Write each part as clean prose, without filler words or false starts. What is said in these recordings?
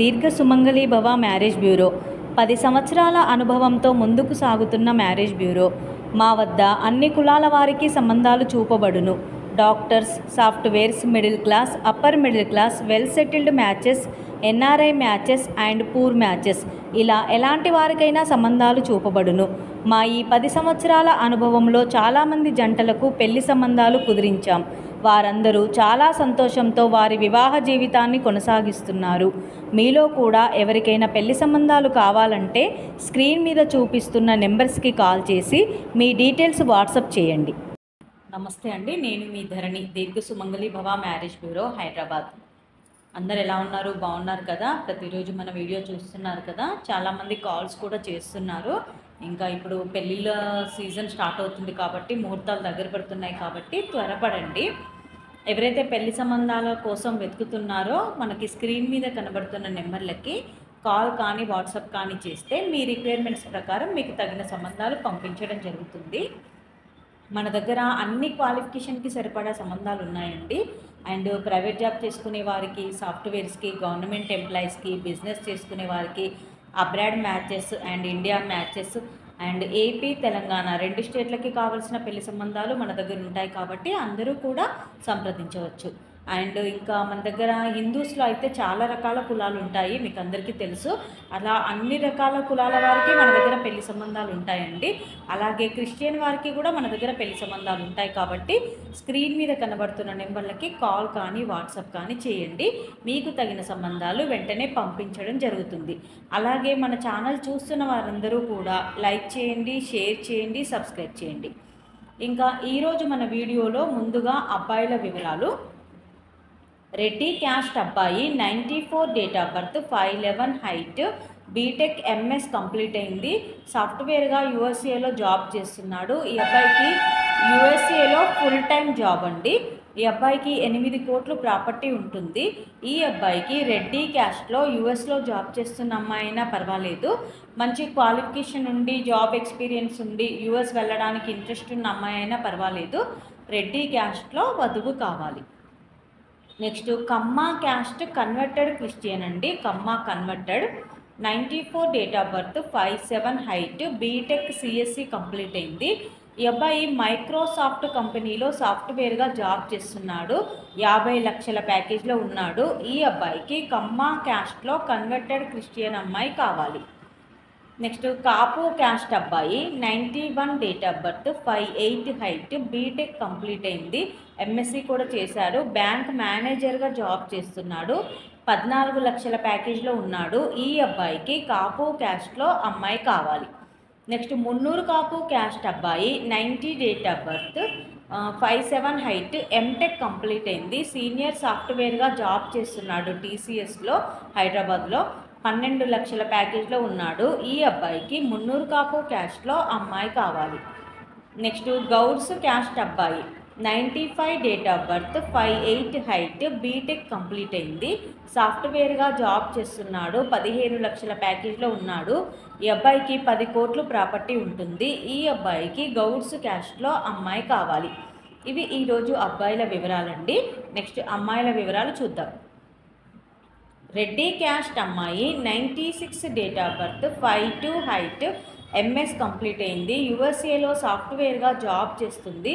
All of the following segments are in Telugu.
దీర్ఘ సుమంగళి భవ మ్యారేజ్ బ్యూరో 10 సంవత్సరాల అనుభవంతో ముందుకు సాగుతున్న మ్యారేజ్ బ్యూరో. మా వద్ద అన్ని కులాల వారికి సంబంధాలు చూపబడును. Doctors, softwares, middle class, upper middle class, well settled matches, NRI matches and poor matches, ఇలా ఎలాంటి వారికైనా సంబంధాలు చూపబడును. మా ఈ 10 సంవత్సరాల అనుభవంలో చాలామంది జంటలకు పెళ్లి సంబంధాలు కుదిరించాం. వారందరూ చాలా సంతోషంతో వారి వివాహ జీవితాన్ని కొనసాగిస్తున్నారు. మీలో కూడా ఎవరికైనా పెళ్లి సంబంధాలు కావాలంటే స్క్రీన్ మీద చూపిస్తున్న నెంబర్స్కి కాల్ చేసి మీ డీటెయిల్స్ వాట్సాప్ చేయండి. నమస్తే అండి, నేను మీ ధరణి, దీర్ఘ సుమంగళి భవ మ్యారేజ్ బ్యూరో, హైదరాబాద్. అందరు ఎలా ఉన్నారు? బాగున్నారు కదా? ప్రతిరోజు మన వీడియో చూస్తున్నారు కదా? చాలామంది కాల్స్ కూడా చేస్తున్నారు. ఇంకా ఇప్పుడు పెళ్ళిళ్ళ సీజన్ స్టార్ట్ అవుతుంది కాబట్టి, ముహూర్తాలు దగ్గర పడుతున్నాయి కాబట్టి త్వరపడండి. ఎవరైతే పెళ్లి సంబంధాల కోసం వెతుకుతున్నారో మనకి స్క్రీన్ మీద కనబడుతున్న నెంబర్లకి కాల్ కానీ వాట్సాప్ కానీ చేస్తే మీ రిక్వైర్మెంట్స్ ప్రకారం మీకు తగిన సంబంధాలు పంపించడం జరుగుతుంది. మన దగ్గర అన్ని క్వాలిఫికేషన్కి సరిపడా సంబంధాలు ఉన్నాయండి. అండ్ ప్రైవేట్ జాబ్ చేసుకునే వారికి, సాఫ్ట్వేర్స్కి, గవర్నమెంట్ ఎంప్లాయీస్కి, బిజినెస్ చేసుకునే వారికి, abroad matches and India matches and AP, Telangana 2 స్టేట్లకి కావాల్సిన పెళ్లి సంబంధాలు మన దగ్గర ఉంటాయి కాబట్టి అందరూ కూడా సంప్రదించవచ్చు. అండ్ ఇంకా మన దగ్గర హిందూస్లో అయితే చాలా రకాల కులాలు ఉంటాయి, మీకు అందరికీ తెలుసు. అలా అన్ని రకాల కులాల వారికి మన దగ్గర పెళ్లి సంబంధాలు ఉంటాయండి. అలాగే క్రిస్టియన్ వారికి కూడా మన దగ్గర పెళ్లి సంబంధాలు ఉంటాయి కాబట్టి స్క్రీన్ మీద కనబడుతున్న నెంబర్లకి కాల్ కానీ వాట్సాప్ కానీ చేయండి. మీకు తగిన సంబంధాలు వెంటనే పంపించడం జరుగుతుంది. అలాగే మన ఛానల్ చూస్తున్న వారందరూ కూడా లైక్ చేయండి, షేర్ చేయండి, సబ్స్క్రైబ్ చేయండి. ఇంకా ఈరోజు మన వీడియోలో ముందుగా అబ్బాయిల వివరాలు. రెడ్డి క్యాస్ట్ అబ్బాయి, 94 date of birth, 5'11" height, BTech MS complete అయింది. సాఫ్ట్వేర్గా యూఎస్ఏలో జాబ్ చేస్తున్నాడు. ఈ అబ్బాయికి యూఎస్ఏలో ఫుల్ టైం జాబ్ అండి. ఈ అబ్బాయికి 8 కోట్లు ప్రాపర్టీ ఉంటుంది. ఈ అబ్బాయికి రెడ్డి క్యాస్ట్లో యూఎస్లో జాబ్ చేస్తున్న అమ్మాయి అయినా పర్వాలేదు, మంచి క్వాలిఫికేషన్ ఉండి జాబ్ ఎక్స్పీరియన్స్ ఉండి యూఎస్ వెళ్ళడానికి ఇంట్రెస్ట్ ఉన్న అమ్మాయి అయినా పర్వాలేదు. రెడ్డి క్యాస్ట్లో వధువు కావాలి. Next Kamma caste, converted Christian అండి. Kamma converted, 94 date of birth, 5'7" height, BTech CSC complete అయింది. ఈ అబ్బాయి మైక్రోసాఫ్ట్ కంపెనీలో సాఫ్ట్వేర్గా జాబ్ చేస్తున్నాడు. 50 లక్షల ప్యాకేజ్లో ఉన్నాడు. ఈ అబ్బాయికి కమ్మ క్యాస్ట్లో కన్వర్టెడ్ క్రిస్టియన్ అమ్మాయి కావాలి. నెక్స్ట్ కాపు క్యాస్ట్ అబ్బాయి, 91 date of birth, 5'8" height, BTech complete అయింది. ఎంఎస్సి కూడా చేశారు. బ్యాంక్ మేనేజర్గా జాబ్ చేస్తున్నాడు. 14 లక్షల ప్యాకేజ్లో ఉన్నాడు. ఈ అబ్బాయికి కాపు క్యాస్ట్లో అమ్మాయి కావాలి. నెక్స్ట్ మున్నూరు కాపు క్యాస్ట్ అబ్బాయి, 90 date of birth, 5'7" height, MTech complete అయింది. సీనియర్ సాఫ్ట్వేర్గా జాబ్ చేస్తున్నాడు టీసీఎస్లో, హైదరాబాద్లో. 12 లక్షల ప్యాకేజ్లో ఉన్నాడు. ఈ అబ్బాయికి మున్నూరు కాపు క్యాస్ట్లో అమ్మాయి కావాలి. నెక్స్ట్ గౌడ్స్ క్యాస్ట్ అబ్బాయి, 95 date of birth, 5'8" height, BTech complete అయింది. సాఫ్ట్వేర్గా జాబ్ చేస్తున్నాడు. 15 లక్షల ప్యాకేజ్లో ఉన్నాడు. ఈ అబ్బాయికి 10 కోట్లు ప్రాపర్టీ ఉంటుంది. ఈ అబ్బాయికి గౌడ్స్ క్యాస్ట్లో అమ్మాయి కావాలి. ఇవి ఈరోజు అబ్బాయిల వివరాలండి. నెక్స్ట్ అమ్మాయిల వివరాలు చూద్దాం. రెడ్డి క్యాస్ట్ అమ్మాయి, 96 date of birth, 5'2" height, MS complete అయింది. యూఎస్ఏలో సాఫ్ట్వేర్గా జాబ్ చేస్తుంది.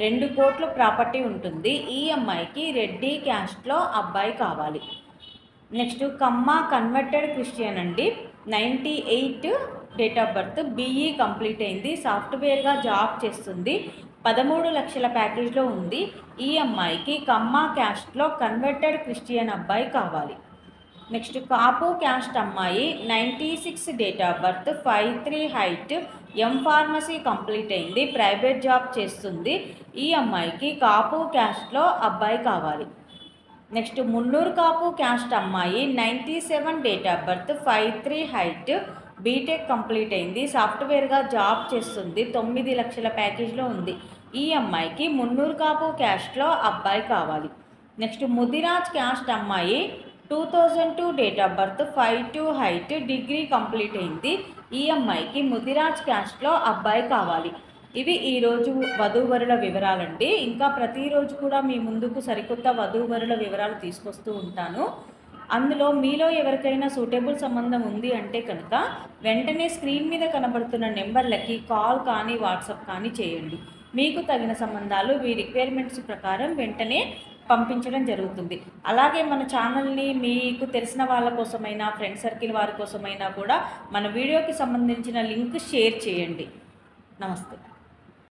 2 కోట్లు ప్రాపర్టీ ఉంటుంది. ఈ అమ్మాయికి రెడ్డి క్యాస్ట్లో అబ్బాయి కావాలి. నెక్స్ట్ కమ్మ కన్వర్టెడ్ క్రిస్టియన్ అండి. 98 date of birth, BE complete అయింది. సాఫ్ట్వేర్గా జాబ్ చేస్తుంది. 13 లక్షల ప్యాకేజ్లో ఉంది. ఈ అమ్మాయికి కమ్మ క్యాస్ట్లో కన్వర్టెడ్ క్రిస్టియన్ అబ్బాయి కావాలి. నెక్స్ట్ కాపు క్యాస్ట్ అమ్మాయి, 96 date of birth, 5'3" height, M pharmacy complete అయింది. ప్రైవేట్ జాబ్ చేస్తుంది. ఈ అమ్మాయికి కాపు క్యాస్ట్లో అబ్బాయి కావాలి. నెక్స్ట్ మున్నూరు కాపు క్యాస్ట్ అమ్మాయి, 97 date of birth, 5'3" height, BTech complete అయింది. సాఫ్ట్వేర్గా జాబ్ చేస్తుంది. 9 లక్షల ప్యాకేజ్లో ఉంది. ఈ అమ్మాయికి మున్నూరు కాపు క్యాస్ట్లో అబ్బాయి కావాలి. నెక్స్ట్ ముదిరాజ్ క్యాస్ట్ అమ్మాయి, 2002 date of birth, 5'2" height, degree complete అయింది. ఈ అమ్మాయికి ముదిరాజ్ క్యాస్ట్లో అబ్బాయి కావాలి. ఇవి ఈరోజు వధూవరుల వివరాలండి. ఇంకా ప్రతిరోజు కూడా మీ ముందుకు సరికొత్త వధూవరుల వివరాలు తీసుకొస్తూ ఉంటాను. అందులో మీలో ఎవరికైనా సూటబుల్ సంబంధం ఉంది అంటే కనుక వెంటనే స్క్రీన్ మీద కనబడుతున్న నెంబర్లకి కాల్ కానీ వాట్సాప్ కానీ చేయండి. మీకు తగిన సంబంధాలు మీ రిక్వైర్మెంట్స్ ప్రకారం వెంటనే పంపించడం జరుగుతుంది. అలాగే మన ఛానల్ని మీకు తెలిసిన వాళ్ళ కోసమైనా, ఫ్రెండ్ సర్కిల్ వారి కోసమైనా కూడా మన వీడియోకి సంబంధించిన లింక్ షేర్ చేయండి. నమస్తే.